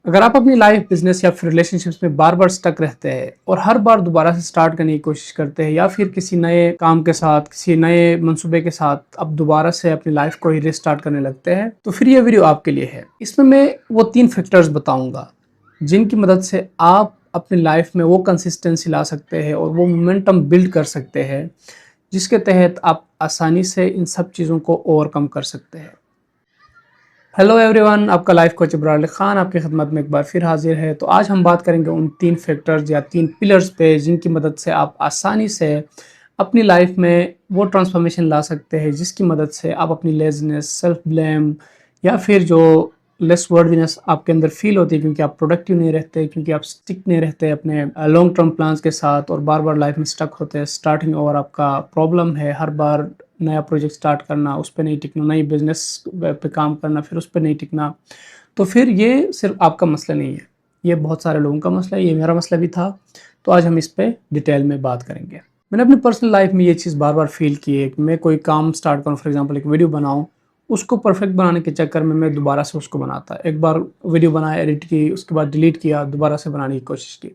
अगर आप अपनी लाइफ, बिजनेस या फिर रिलेशनशिप्स में बार बार स्टक रहते हैं और हर बार दोबारा से स्टार्ट करने की कोशिश करते हैं, या फिर किसी नए काम के साथ, किसी नए मंसूबे के साथ अब दोबारा से अपनी लाइफ को ही रिस्टार्ट करने लगते हैं, तो फिर ये वीडियो आपके लिए है। इसमें मैं वो 3 फैक्टर्स बताऊंगा जिनकी मदद से आप अपनी लाइफ में वो कंसिस्टेंसी ला सकते हैं और वो मोमेंटम बिल्ड कर सकते हैं, जिसके तहत आप आसानी से इन सब चीज़ों को ओवरकम कर सकते हैं। हेलो एवरीवन, आपका लाइफ कोच इब्रार अली खान आपकी खिदमत में एक बार फिर हाजिर है। तो आज हम बात करेंगे उन 3 फैक्टर्स या 3 पिलर्स पे जिनकी मदद से आप आसानी से अपनी लाइफ में वो ट्रांसफॉर्मेशन ला सकते हैं, जिसकी मदद से आप अपनी लेज़ीनेस, सेल्फ ब्लेम या फिर जो लेस वर्दीनेस आपके अंदर फील होती है क्योंकि आप प्रोडक्टिव नहीं रहते, क्योंकि आप स्टिक नहीं रहते अपने लॉन्ग टर्म प्लान्स के साथ और बार बार लाइफ में स्टक होते हैं। स्टार्टिंग ओवर आपका प्रॉब्लम है, हर बार नया प्रोजेक्ट स्टार्ट करना, उस पर नहीं टिकना, नई बिजनेस पे काम करना, फिर उस पर नहीं टिकना। तो फिर ये सिर्फ आपका मसला नहीं है, ये बहुत सारे लोगों का मसला है, ये मेरा मसला भी था। तो आज हम इस पे डिटेल में बात करेंगे। मैंने अपनी पर्सनल लाइफ में ये चीज़ बार बार फील की है कि मैं कोई काम स्टार्ट करूँ, फॉर एग्जांपल एक वीडियो बनाऊँ, उसको परफेक्ट बनाने के चक्कर में मैं दोबारा से उसको बनाता। एक बार वीडियो बनाया, एडिट की, उसके बाद डिलीट किया, दोबारा से बनाने की कोशिश की।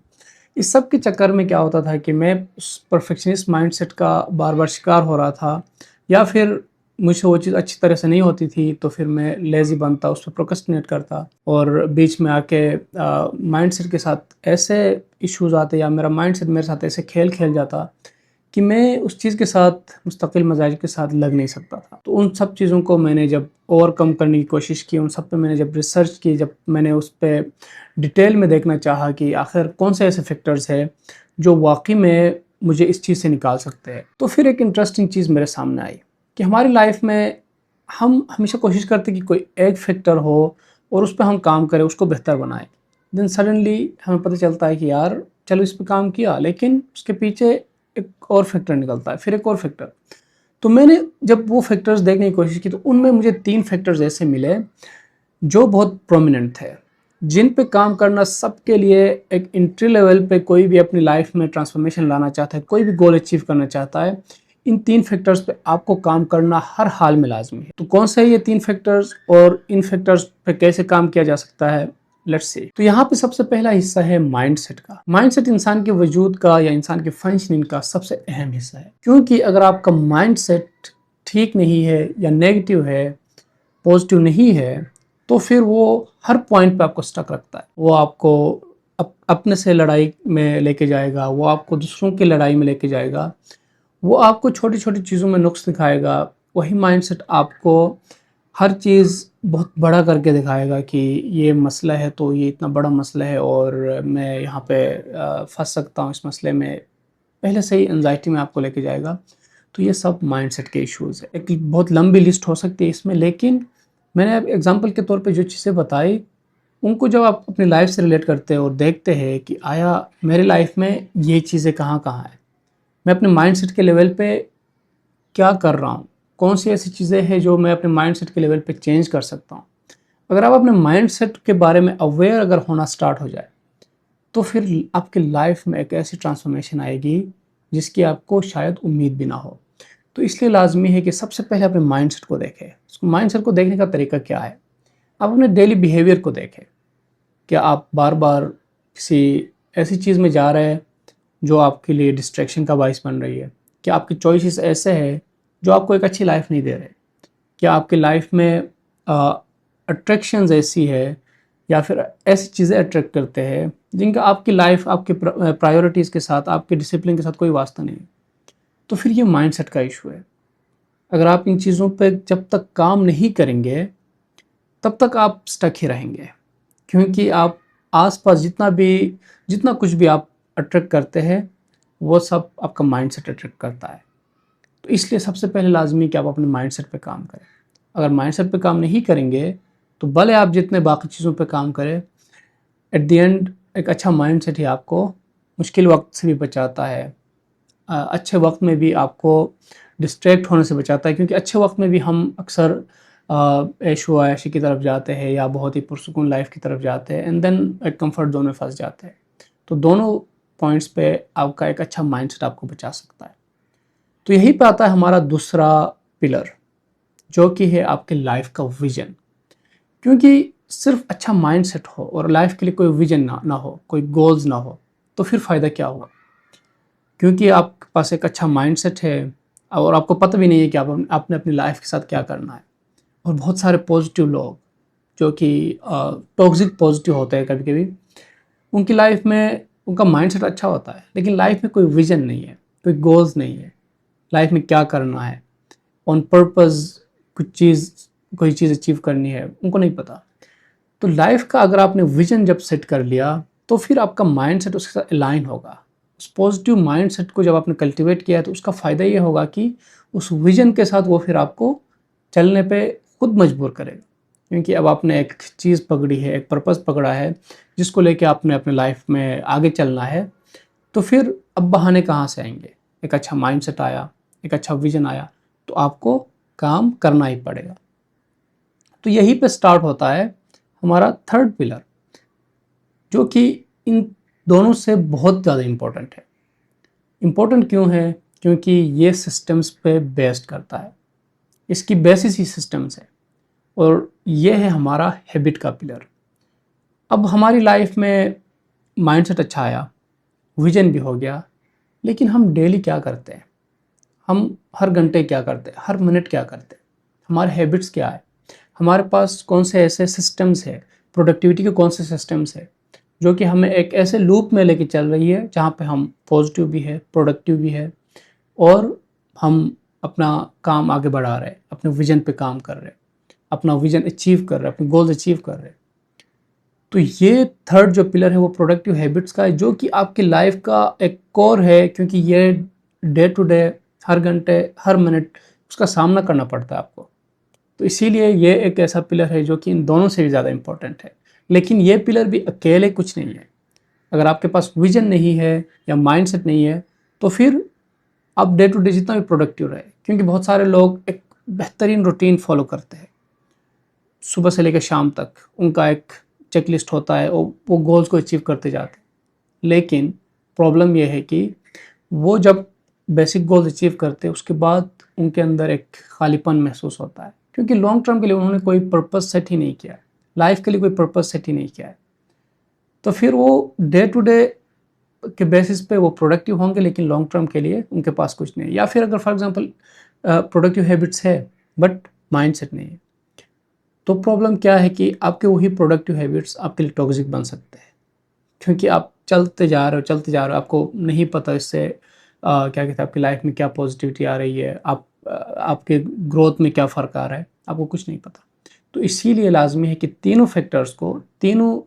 इस सब के चक्कर में क्या होता था कि मैं उस परफेक्शनिस्ट माइंडसेट का बार बार शिकार हो रहा था, या फिर मुझसे वो चीज़ अच्छी तरह से नहीं होती थी, तो फिर मैं लेज़ी बनता, उस पर प्रोक्रेस्टिनेट करता और बीच में आके माइंडसेट के साथ ऐसे इश्यूज़ आते या मेरा माइंडसेट मेरे साथ ऐसे खेल खेल जाता कि मैं उस चीज़ के साथ मुस्तकिल मजाज के साथ लग नहीं सकता था। तो उन सब चीज़ों को मैंने जब ओवरकम करने की कोशिश की, उन सब पे मैंने जब रिसर्च की, जब मैंने उस पर डिटेल में देखना चाहा कि आखिर कौन से ऐसे फैक्टर्स हैं जो वाकई में मुझे इस चीज़ से निकाल सकते हैं, तो फिर एक इंटरेस्टिंग चीज़ मेरे सामने आई कि हमारी लाइफ में हम हमेशा कोशिश करते कि कोई एक फैक्टर हो और उस पर हम काम करें, उसको बेहतर बनाएं। देन सडनली हमें पता चलता है कि यार चलो इस पे काम किया, लेकिन उसके पीछे एक और फैक्टर निकलता है, फिर एक और फैक्टर। तो मैंने जब वो फैक्टर्स देखने की कोशिश की तो उनमें मुझे 3 फैक्टर्स ऐसे मिले जो बहुत प्रोमिनेंट थे, जिन पे काम करना सबके लिए एक एंट्री लेवल पे, कोई भी अपनी लाइफ में ट्रांसफॉर्मेशन लाना चाहता है, कोई भी गोल अचीव करना चाहता है, इन 3 फैक्टर्स पे आपको काम करना हर हाल में लाजमी है। तो कौन से है ये 3 फैक्टर्स और इन फैक्टर्स पे कैसे काम किया जा सकता है, लेट्स सी। तो यहाँ पे सबसे पहला हिस्सा है माइंडसेट का। माइंडसेट इंसान के वजूद का या इंसान के फंक्शनिंग का सबसे अहम हिस्सा है, क्योंकि अगर आपका माइंडसेट ठीक नहीं है या नेगेटिव है, पॉजिटिव नहीं है, तो फिर वो हर पॉइंट पे आपको स्टक रखता है। वो आपको अपने से लड़ाई में लेके जाएगा, वो आपको दूसरों की लड़ाई में लेके जाएगा, वो आपको छोटी छोटी चीज़ों में नुक्स दिखाएगा। वही माइंडसेट आपको हर चीज़ बहुत बड़ा करके दिखाएगा कि ये मसला है तो ये इतना बड़ा मसला है और मैं यहाँ पे फंस सकता हूँ इस मसले में। पहले से ही एंजाइटी में आपको लेके जाएगा। तो ये सब माइंडसेट के इश्यूज़ है। एक बहुत लंबी लिस्ट हो सकती है इसमें, लेकिन मैंने अब एग्जांपल के तौर पे जो चीज़ें बताई, उनको जब आप अपनी लाइफ से रिलेट करते हैं और देखते हैं कि आया मेरी लाइफ में ये चीज़ें कहाँ कहाँ हैं, मैं अपने माइंडसेट के लेवल पे क्या कर रहा हूँ, कौन सी ऐसी चीज़ें हैं जो मैं अपने माइंडसेट के लेवल पे चेंज कर सकता हूँ। अगर आप अपने माइंडसेट के बारे में अवेयर अगर होना स्टार्ट हो जाए, तो फिर आपकी लाइफ में एक ऐसी ट्रांसफॉर्मेशन आएगी जिसकी आपको शायद उम्मीद भी ना हो। तो इसलिए लाजमी है कि सबसे पहले अपने माइंडसेट को देखें। उसको माइंडसेट को देखने का तरीका क्या है, आप अपने डेली बिहेवियर को देखें। क्या आप बार बार किसी ऐसी चीज़ में जा रहे हैं जो आपके लिए डिस्ट्रैक्शन का बायस बन रही है? क्या आपकी चॉइसेस ऐसे हैं जो आपको एक अच्छी लाइफ नहीं दे रहे? क्या आपकी लाइफ में अट्रैक्शंस ऐसी है या फिर ऐसी चीज़ें अट्रैक्ट करते हैं जिनका आपकी लाइफ, आपके प्रायोरिटीज़ के साथ, आपके डिसिप्लिन के साथ कोई वास्ता नहीं है? तो फिर ये माइंडसेट का इशू है। अगर आप इन चीज़ों पे जब तक काम नहीं करेंगे, तब तक आप स्टक ही रहेंगे, क्योंकि आप आस-पास जितना कुछ भी आप अट्रैक्ट करते हैं, वो सब आपका माइंडसेट अट्रैक्ट करता है। तो इसलिए सबसे पहले लाज़मी कि आप अपने माइंडसेट पे काम करें। अगर माइंडसेट पे काम नहीं करेंगे, तो भले आप जितने बाकी चीज़ों पे काम करें, एट द एंड एक अच्छा माइंडसेट ही आपको मुश्किल वक़्त से भी बचाता है। अच्छे वक़्त में भी आपको डिस्ट्रैक्ट होने से बचाता है, क्योंकि अच्छे वक़्त में भी हम अक्सर ऐशो-आयशी की तरफ जाते हैं या बहुत ही पुरसुकून लाइफ़ की तरफ जाते हैं, एंड देन एक कम्फ़र्ट ज़ोन में फँस जाते हैं। तो दोनों पॉइंट्स पे आपका एक अच्छा माइंडसेट आपको बचा सकता है। तो यहीं पे आता है हमारा दूसरा पिलर, जो कि है आपके लाइफ़ का विज़न। क्योंकि सिर्फ अच्छा माइंडसेट हो और लाइफ के लिए कोई विजन ना हो, कोई गोल्स ना हो, तो फिर फ़ायदा क्या हुआ? क्योंकि आपके पास एक अच्छा माइंडसेट है और आपको पता भी नहीं है कि आपने अपनी लाइफ के साथ क्या करना है। और बहुत सारे पॉजिटिव लोग जो कि टॉक्सिक पॉजिटिव होते हैं कभी कभी, उनकी लाइफ में उनका माइंडसेट अच्छा होता है लेकिन लाइफ में कोई विजन नहीं है, कोई गोल्स नहीं है, लाइफ में क्या करना है, ऑन पर्पस कुछ चीज़ कोई चीज़ अचीव करनी है, उनको नहीं पता। तो लाइफ का अगर आपने विजन जब सेट कर लिया तो फिर आपका माइंडसेट उसके साथ अलाइन होगा। उस पॉजिटिव माइंडसेट को जब आपने कल्टीवेट किया है तो उसका फ़ायदा ये होगा कि उस विजन के साथ वो फिर आपको चलने पे खुद मजबूर करेगा। क्योंकि अब आपने एक चीज़ पकड़ी है, एक पर्पस पकड़ा है जिसको लेके आपने अपने लाइफ में आगे चलना है, तो फिर अब बहाने कहाँ से आएंगे? एक अच्छा माइंडसेट आया, एक अच्छा विजन आया, तो आपको काम करना ही पड़ेगा। तो यहीं पे स्टार्ट होता है हमारा थर्ड पिलर, जो कि इन दोनों से बहुत ज़्यादा इम्पोर्टेंट है। इम्पोर्टेंट क्यों है? क्योंकि ये सिस्टम्स पे बेस्ड करता है, इसकी बेसिस ही सिस्टम्स है, और ये है हमारा हैबिट का पिलर। अब हमारी लाइफ में माइंडसेट अच्छा आया, विजन भी हो गया, लेकिन हम डेली क्या करते हैं? हम हर घंटे क्या करते हैं? हर मिनट क्या करते हैं? हमारे हैबिट्स क्या है? हमारे पास कौन से ऐसे सिस्टम्स है, प्रोडक्टिविटी के कौन से सिस्टम्स है जो कि हमें एक ऐसे लूप में लेके चल रही है जहाँ पे हम पॉजिटिव भी है, प्रोडक्टिव भी है, और हम अपना काम आगे बढ़ा रहे हैं, अपने विजन पे काम कर रहे हैं, अपना विजन अचीव कर रहे हैं, अपने गोल्स अचीव कर रहे हैं। तो ये थर्ड जो पिलर है वो प्रोडक्टिव हैबिट्स का है, जो कि आपकी लाइफ का एक कोर है, क्योंकि ये डे टू डे, हर घंटे, हर मिनट उसका सामना करना पड़ता है आपको। तो इसीलिए ये एक ऐसा पिलर है जो कि इन दोनों से भी ज़्यादा इम्पोर्टेंट है। लेकिन ये पिलर भी अकेले कुछ नहीं है। अगर आपके पास विजन नहीं है या माइंडसेट नहीं है तो फिर आप डे टू डे जितना भी प्रोडक्टिव रहे, क्योंकि बहुत सारे लोग एक बेहतरीन रूटीन फॉलो करते हैं, सुबह से लेकर शाम तक उनका एक चेकलिस्ट होता है और वो गोल्स को अचीव करते जाते हैं। लेकिन प्रॉब्लम यह है कि वो जब बेसिक गोल्स अचीव करते हैं उसके बाद उनके अंदर एक खालीपन महसूस होता है, क्योंकि लॉन्ग टर्म के लिए उन्होंने कोई पर्पस सेट ही नहीं किया है, लाइफ के लिए कोई पर्पस सेट ही नहीं किया है। तो फिर वो डे टू डे के बेसिस पे वो प्रोडक्टिव होंगे लेकिन लॉन्ग टर्म के लिए उनके पास कुछ नहीं है। या फिर अगर फॉर एग्जांपल प्रोडक्टिव हैबिट्स है बट माइंडसेट नहीं है, तो प्रॉब्लम क्या है कि आपके वही प्रोडक्टिव हैबिट्स आपके लिए टॉक्सिक बन सकते हैं, क्योंकि आप चलते जा रहे हो, चलते जा रहे हो, आपको नहीं पता इससे क्या कहते हैं आपकी लाइफ में क्या पॉजिटिविटी आ रही है, आपके ग्रोथ में क्या फ़र्क आ रहा है, आपको कुछ नहीं पता। तो इसीलिए लाजमी है कि तीनों फैक्टर्स को, तीनों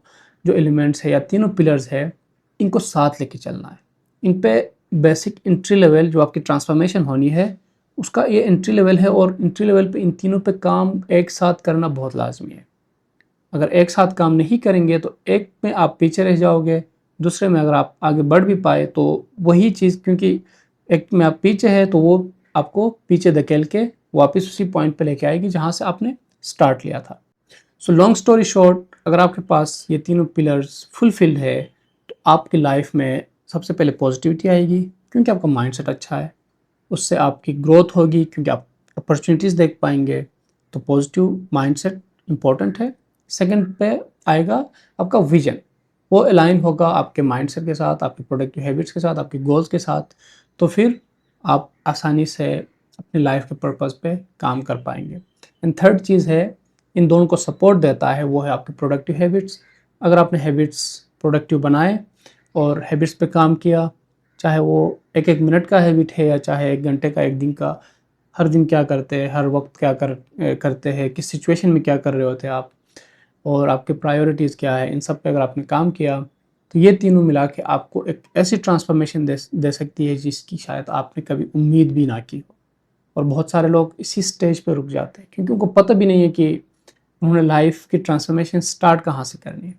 जो एलिमेंट्स है या तीनों पिलर्स है, इनको साथ लेके चलना है। इन पे बेसिक एंट्री लेवल जो आपकी ट्रांसफॉर्मेशन होनी है उसका ये एंट्री लेवल है, और एंट्री लेवल पे इन तीनों पे काम एक साथ करना बहुत लाजमी है। अगर एक साथ काम नहीं करेंगे तो एक में आप पीछे रह जाओगे, दूसरे में अगर आप आगे बढ़ भी पाए तो वही चीज़, क्योंकि एक में आप पीछे है तो वो आपको पीछे धकेल के वापस उसी पॉइंट पे लेके आएगी जहाँ से आपने स्टार्ट लिया था। सो लॉन्ग स्टोरी शॉर्ट, अगर आपके पास ये तीनों पिलर्स फुलफिल्ड है तो आपकी लाइफ में सबसे पहले पॉजिटिविटी आएगी, क्योंकि आपका माइंडसेट अच्छा है, उससे आपकी ग्रोथ होगी क्योंकि आप अपॉर्चुनिटीज़ देख पाएंगे। तो पॉजिटिव माइंडसेट इंपॉर्टेंट है। सेकंड पे आएगा आपका विजन, वो अलाइन होगा आपके माइंडसेट के साथ, आपकी प्रोडक्टिव हैबिट्स के साथ, आपके गोल्स के साथ, तो फिर आप आसानी से अपनी लाइफ के पर्पस पे काम कर पाएंगे। एंड थर्ड चीज़ है, इन दोनों को सपोर्ट देता है, वो है आपकी प्रोडक्टिव हैबिट्स। अगर आपने हैबिट्स प्रोडक्टिव बनाए और हैबिट्स पे काम किया, चाहे वो एक एक मिनट का हैबिट है या चाहे एक घंटे का, एक दिन का, हर दिन क्या करते हैं, हर वक्त क्या करते हैं, किस सिचुएशन में क्या कर रहे होते हैं आप, और आपके प्रायोरिटीज़ क्या है, इन सब पे अगर आपने काम किया तो ये तीनों मिला के आपको एक ऐसी ट्रांसफॉर्मेशन दे सकती है जिसकी शायद आपने कभी उम्मीद भी ना की हो। और बहुत सारे लोग इसी स्टेज पे रुक जाते हैं क्योंकि उनको पता भी नहीं है कि उन्होंने लाइफ की ट्रांसफॉर्मेशन स्टार्ट कहाँ से करनी है।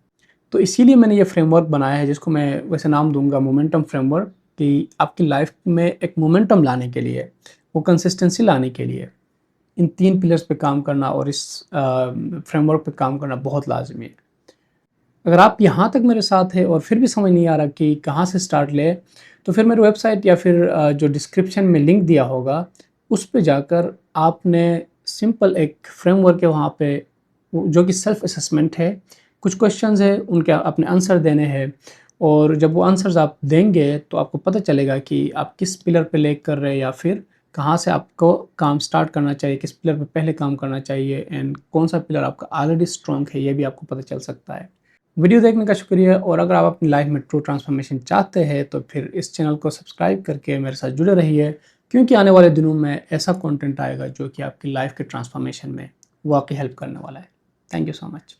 तो इसीलिए मैंने ये फ्रेमवर्क बनाया है जिसको मैं वैसे नाम दूंगा मोमेंटम फ्रेमवर्क, कि आपकी लाइफ में एक मोमेंटम लाने के लिए, वो कंसिस्टेंसी लाने के लिए इन तीन पिलर्स पे काम करना और इस फ्रेमवर्क पे काम करना बहुत लाजमी है। अगर आप यहाँ तक मेरे साथ हैं और फिर भी समझ नहीं आ रहा कि कहाँ से स्टार्ट ले, तो फिर मेरे वेबसाइट या फिर जो डिस्क्रिप्शन में लिंक दिया होगा उस पे जाकर आपने सिंपल एक फ्रेमवर्क है वहाँ पे जो कि सेल्फ असेसमेंट है। कुछ क्वेश्चंस है उनके अपने आंसर देने हैं, और जब वो आंसर्स आप देंगे तो आपको पता चलेगा कि आप किस पिलर पे लैग कर रहे हैं या फिर कहाँ से आपको काम स्टार्ट करना चाहिए, किस पिलर पे पहले काम करना चाहिए, एंड कौन सा पिलर आपका ऑलरेडी स्ट्रॉन्ग है, ये भी आपको पता चल सकता है। वीडियो देखने का शुक्रिया, और अगर आप अपनी लाइफ में ट्रू ट्रांसफॉर्मेशन चाहते हैं तो फिर इस चैनल को सब्सक्राइब करके मेरे साथ जुड़े रहिए, क्योंकि आने वाले दिनों में ऐसा कंटेंट आएगा जो कि आपकी लाइफ के ट्रांसफॉर्मेशन में वाकई हेल्प करने वाला है। Thank you so much.